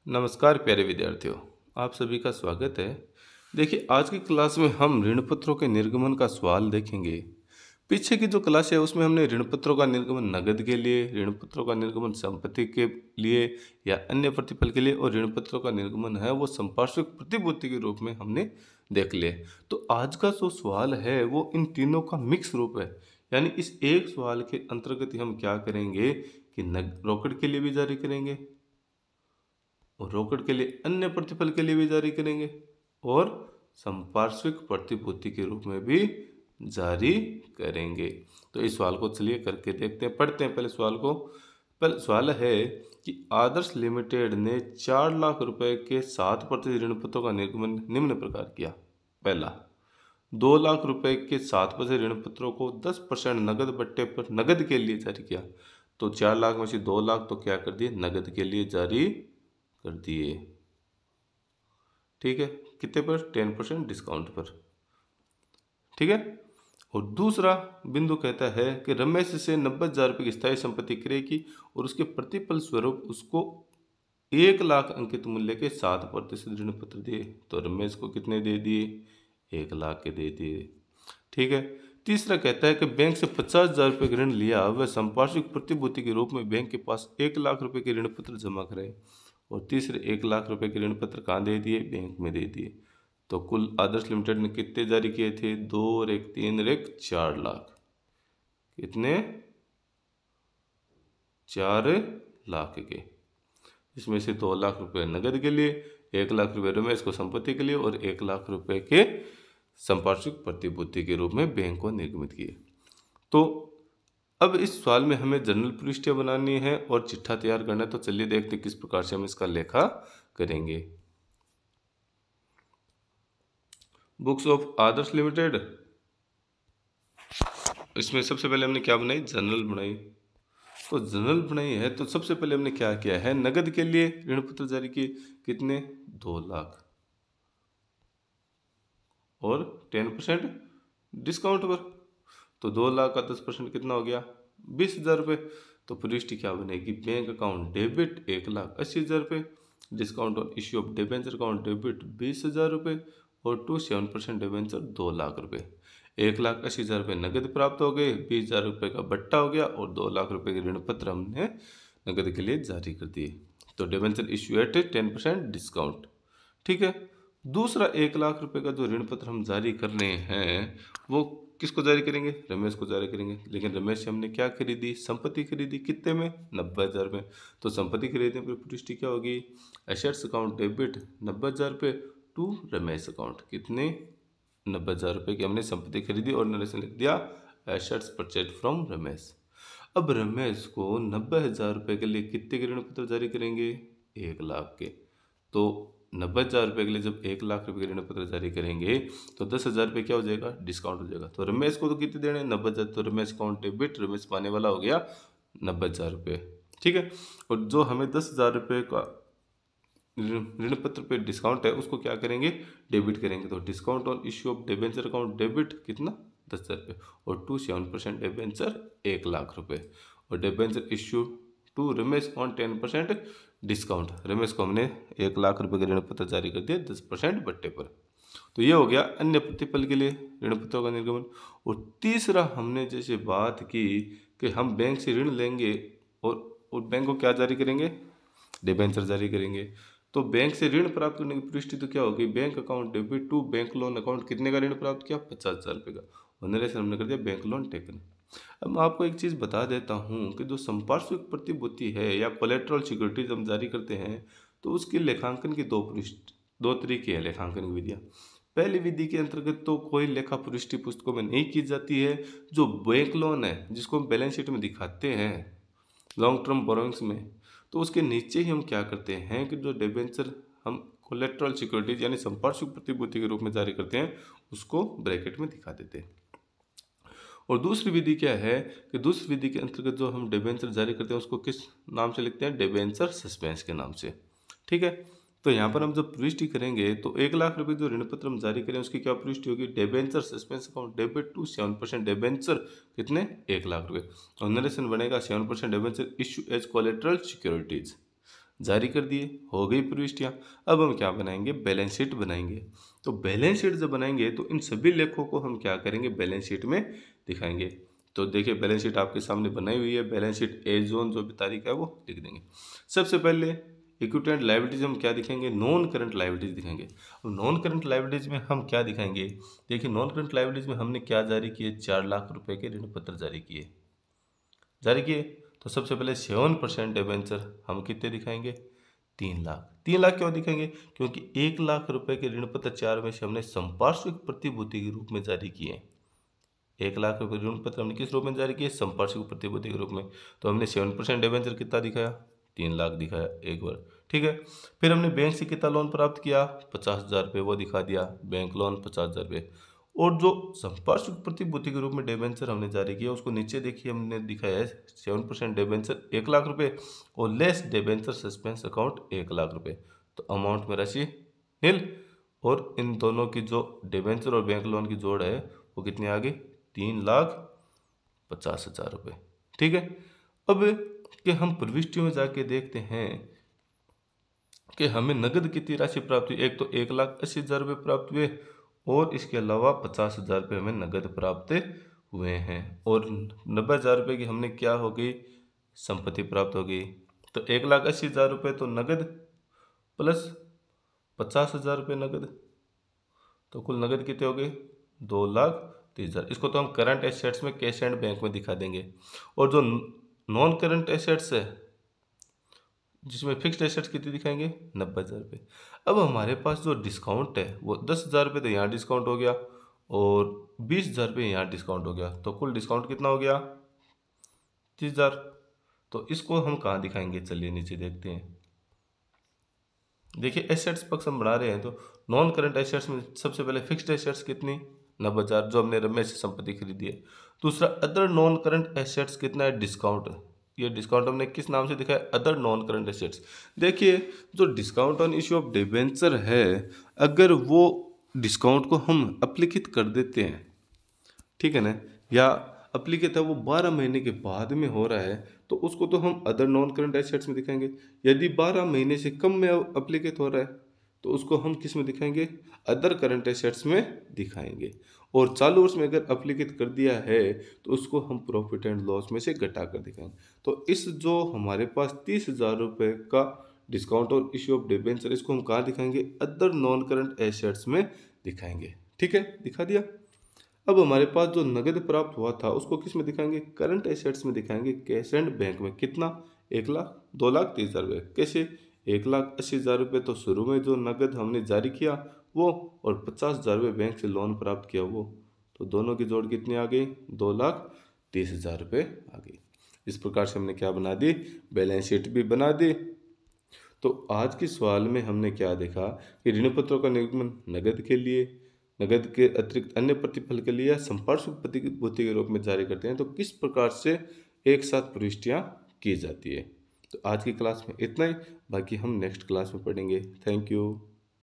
नमस्कार प्यारे विद्यार्थियों, आप सभी का स्वागत है। देखिए, आज की क्लास में हम ऋण पत्रों के निर्गमन का सवाल देखेंगे। पीछे की जो क्लास है उसमें हमने ऋण पत्रों का निर्गमन नकद के लिए, ऋण पत्रों का निर्गमन संपत्ति के लिए या अन्य प्रतिफल के लिए और ऋण पत्रों का निर्गमन है वो संपार्श्विक प्रतिभूति के रूप में हमने देख लिया। तो आज का जो सवाल है वो इन तीनों का मिक्स रूप है। यानी इस एक सवाल के अंतर्गत हम क्या करेंगे कि रोकड़ के लिए भी जारी करेंगे और रोकड़ के लिए अन्य प्रतिफल के लिए भी जारी करेंगे और संपार्श्विक प्रतिभूति के रूप में भी जारी करेंगे। तो इस सवाल को चलिए करके देखते हैं, पढ़ते हैं पहले सवाल को। पहले सवाल है कि आदर्श लिमिटेड ने 4 लाख रुपए के 7% ऋण पत्रों का निर्गमन निम्न प्रकार किया। पहला, 2 लाख रुपए के 7% ऋण पत्रों को 10% नगद बट्टे पर नगद के लिए जारी किया। तो 4 लाख में से 2 लाख तो क्या कर दिए, नगद के लिए जारी कर दिए। ठीक है, कितने पर, 10% डिस्काउंट पर। ठीक है। और दूसरा बिंदु कहता है कि रमेश से 90,000 रुपये की स्थायी संपत्ति क्रय की और उसके प्रतिफल स्वरूप उसको 1 लाख अंकित मूल्य के 7% ऋण पत्र दिए। तो रमेश को कितने दे दिए, 1 लाख के दे दिए। ठीक है। तीसरा कहता है कि बैंक से 50,000 रुपये का ऋण लिया, वह संपार्श्विक प्रतिभूति के रूप में बैंक के पास 1 लाख रुपये के ऋण पत्र जमा कराए और तीसरे 1 लाख रुपए के ऋण पत्र कहाँ दे दिए, बैंक में दे दिए। तो कुल आदर्श लिमिटेड ने कितने जारी किए थे, 2 और 1 3 और 1 4 लाख। कितने, 4 लाख के। इसमें से 2 लाख रुपए नगद के लिए, 1 लाख रुपए रमेश को संपत्ति के लिए और 1 लाख रुपए के संपार्श्विक प्रतिभूति के रूप में बैंक को निर्गमित किए। तो अब इस सवाल में हमें जनरल पृष्ठिया बनानी है और चिट्ठा तैयार करना है। तो चलिए देखते हैं किस प्रकार से हम इसका लेखा करेंगे। बुक्स ऑफ आदर्श लिमिटेड, इसमें सबसे पहले हमने क्या बनाई, जनरल बनाई। तो जनरल बनाई है तो सबसे पहले हमने क्या किया है, नगद के लिए ऋण पत्र जारी किए। कितने, 2 लाख और 10% डिस्काउंट पर। तो 2 लाख का 10% कितना हो गया, 20,000 रुपये। तो पृष्ठ क्या बनेगी, बैंक अकाउंट डेबिट 1,80,000 रुपये, discount on issue of debenture account debit 20,000 रुपये और टू 7% डिबेंचर 2 लाख रुपये। 1,80,000 रुपये नगद प्राप्त हो गए, 20,000 रुपये का बट्टा हो गया और 2 लाख रुपये के ऋण पत्र हमने नगद के लिए जारी कर दिए। तो डिबेंचर इश्यू एट 10% डिस्काउंट। ठीक है। दूसरा 1 लाख रुपए का जो ऋण पत्र हम जारी कर रहे हैं वो किसको जारी करेंगे, रमेश को जारी करेंगे। लेकिन रमेश से हमने क्या खरीदी, संपत्ति खरीदी। कितने में, 90,000 में। तो संपत्ति खरीदने पर पृष्ठि क्या होगी, एसेट्स अकाउंट डेबिट 90,000 रुपये टू रमेश अकाउंट। कितने, 90,000 रुपये की हमने संपत्ति खरीदी और नरेश ने लिख दिया एसेट्स परचेज फ्रॉम रमेश। अब रमेश को 90,000 रुपये के लिए कितने के ऋण पत्र जारी करेंगे, 1 लाख के। तो 90,000 रुपये के लिए जब 1 लाख रुपये के ऋण पत्र जारी करेंगे तो 10,000 रुपये क्या हो जाएगा, डिस्काउंट हो जाएगा। तो रमेश को तो कितने देने, 90,000। तो रमेश अकाउंट डेबिट, रमेश पाने वाला हो गया 90,000 रुपये। ठीक है। और जो हमें 10,000 रुपये का ऋण पत्र पे डिस्काउंट है उसको क्या करेंगे, डेबिट करेंगे। तो discount on issue of debenture account debit कितना, 10,000 रुपये और टू 7% डिबेंचर 1 लाख रुपये और debenture issue to Ramesh on 10% discount. Ramesh को हमने 1 लाख रुपये का ऋण पत्र जारी कर दिया 10% बट्टे पर। तो ये हो गया अन्य प्रतिफल के लिए ऋण पत्रों का निर्गमन। और तीसरा हमने जैसे बात की कि हम बैंक से ऋण लेंगे और बैंक को क्या जारी करेंगे, डिबेंचर जारी करेंगे। तो बैंक से ऋण प्राप्त करने की पृष्ठि तो क्या होगी, bank account debit to bank loan account. कितने का ऋण प्राप्त किया, 50,000 रुपये का। और नरेश हमने कर दिया बैंक लोन टेकन। अब मैं आपको एक चीज़ बता देता हूँ कि जो संपार्श्विक प्रतिभूति है या कोलेट्रल सिक्योरिटीज हम जारी करते हैं तो उसके लेखांकन की दो तरीके हैं लेखांकन की विधियाँ। पहली विधि के अंतर्गत तो कोई लेखा पुष्टि पुस्तकों में नहीं की जाती है। जो बैंक लोन है जिसको हम बैलेंस शीट में दिखाते हैं लॉन्ग टर्म बोरोइंग्स में, तो उसके नीचे ही हम क्या करते हैं कि जो डिबेंचर हम कोलेट्रल सिक्योरिटीज यानी संपार्श्विक प्रतिभूति के रूप में जारी करते हैं उसको ब्रैकेट में दिखा देते हैं। और दूसरी विधि क्या है कि दूसरी विधि के अंतर्गत जो हम डिबेंचर जारी करते हैं उसको किस नाम से लिखते हैं, डिबेंचर सस्पेंस के नाम से। ठीक है। तो यहाँ पर हम जब पृष्ठि करेंगे तो 1 लाख रुपए जो ऋण पत्र हम जारी करें उसकी क्या पृष्ठि होगी, debenture suspense account debit to 7% debenture कितने, 1 लाख रुपए। और नरेशन बनेगा 7% debenture issue as collateral securities. जारी कर दिए, हो गई प्रविष्टियाँ। अब हम क्या बनाएंगे, बैलेंस शीट बनाएंगे। तो बैलेंस शीट जब बनाएंगे तो इन सभी लेखों को हम क्या करेंगे, बैलेंस शीट में दिखाएंगे। तो देखिए बैलेंस शीट आपके सामने बनाई हुई है। बैलेंस शीट एज ऑन जो भी तारीख है वो लिख देंगे। सबसे पहले इक्विटी एंड लायबिलिटीज हम क्या दिखाएंगे, नॉन करंट लायबिलिटीज दिखाएंगे। अब नॉन करंट लायबिलिटीज में हम क्या दिखाएंगे, देखिए नॉन करंट लायबिलिटीज में हमने क्या जारी किए, 4 लाख रुपए के ऋण पत्र जारी किए। तो सबसे पहले 7% डिबेंचर हम कितने दिखाएंगे, 3 लाख। 3 लाख क्यों दिखाएंगे, क्योंकि 1 लाख रुपए के ऋण पत्र 4 में से हमने संपार्श्विक प्रतिभूति के रूप में जारी किए। 1 लाख रुपए ऋण पत्र हमने किस रूप में जारी किए, संपार्श्विक प्रतिभूति के रूप में। तो हमने 7% डिबेंचर कितना दिखाया, 3 लाख दिखाया एक बार, ठीक है। फिर हमने बैंक से कितना लोन प्राप्त किया, 50,000 रुपये, वो दिखा दिया, बैंक लोन 50,000 रुपये। और जो संपार्श्विक प्रतिभूति के रूप में डिबेंचर हमने जारी किया उसको नीचे देखिए हमने दिखाया है 7% डिबेंचर 1 लाख रुपये और less debenture suspense account 1 lakh रुपये। तो अमाउंट में राशि नील, और इन दोनों की जो डिबेंचर और बैंक लोन की जोड़ है वो कितनी आ गई, 3,50,000 रुपये, ठीक है। अब कि हम प्रविष्टियों में जाके देखते हैं कि हमें नगद कितनी राशि प्राप्त हुई। एक तो 1,80,000 रुपये प्राप्त हुए और इसके अलावा 50,000 रुपये हमें नगद प्राप्त हुए हैं, और 90,000 रुपये की हमने क्या हो गई, संपत्ति प्राप्त हो गई। तो 1,80,000 रुपये तो नगद प्लस 50,000 रुपये नगद, तो कुल नगद कितने हो गए, 2,30,000। इसको तो हम करंट एसेट्स में कैश एंड बैंक में दिखा देंगे। और जो नॉन करंट एसेट्स है जिसमें फिक्स्ड एसेट्स कितनी दिखाएंगे, 90,000 रुपये। अब हमारे पास जो डिस्काउंट है वो 10,000 रुपये तो यहाँ डिस्काउंट हो गया और 20,000 रुपये यहाँ डिस्काउंट हो गया, तो कुल डिस्काउंट कितना हो गया, 30,000। तो इसको हम कहाँ दिखाएंगे, चलिए नीचे देखते हैं। देखिए एसेट्स पक्ष हम बना रहे हैं तो नॉन करंट एसेट्स में सबसे पहले फिक्स्ड एसेट्स कितनी, 90,000 जो हमने रमेश से संपत्ति खरीदी है। दूसरा अदर नॉन करंट एसेट्स कितना है, डिस्काउंट। ये डिस्काउंट हमने किस नाम से दिखाया, अदर नॉन करंट एसेट्स। देखिए जो discount on issue of debenture है, अगर वो डिस्काउंट को हम अप्लिकित कर देते हैं, ठीक है ना, या अप्लिकेट है वो 12 महीने के बाद में हो रहा है तो उसको तो हम अदर नॉन करंट एसेट्स में दिखाएंगे। यदि 12 महीने से कम में अप्लिकेट हो रहा है तो उसको हम किस में दिखाएंगे, अदर करंट एसेट्स में दिखाएंगे। और चालू वर्ष में अगर अप्लिकेट कर दिया है तो उसको हम प्रॉफिट एंड लॉस में से घटा कर दिखाएंगे। तो इस जो हमारे पास 30,000 रुपये का डिस्काउंट और इश्यू ऑफ डिबेंचर, इसको हम कहाँ दिखाएंगे, अदर नॉन करंट एसेट्स में दिखाएंगे, ठीक है, दिखा दिया। अब हमारे पास जो नगद प्राप्त हुआ था उसको किस में दिखाएंगे, करंट एसेट्स में दिखाएंगे, कैश एंड बैंक में। कितना, 1,00,000, 2,30,000 रुपये। कैसे, 1,80,000 रुपये तो शुरू में जो नगद हमने जारी किया वो, और 50,000 रुपये बैंक से लोन प्राप्त किया वो, तो दोनों की जोड़ कितनी आ गई, 2,30,000 रुपये आ गई। इस प्रकार से हमने क्या बना दी, बैलेंस शीट भी बना दी। तो आज के सवाल में हमने क्या देखा कि ऋण पत्रों का निर्गमन नगद के लिए, नगद के अतिरिक्त अन्य प्रतिफल के लिए संपार्श्विक प्रतिभूति के रूप में जारी करते हैं तो किस प्रकार से एक साथ प्रविष्टियाँ की जाती है। तो आज की क्लास में इतना ही, बाकी हम नेक्स्ट क्लास में पढ़ेंगे। Thank you.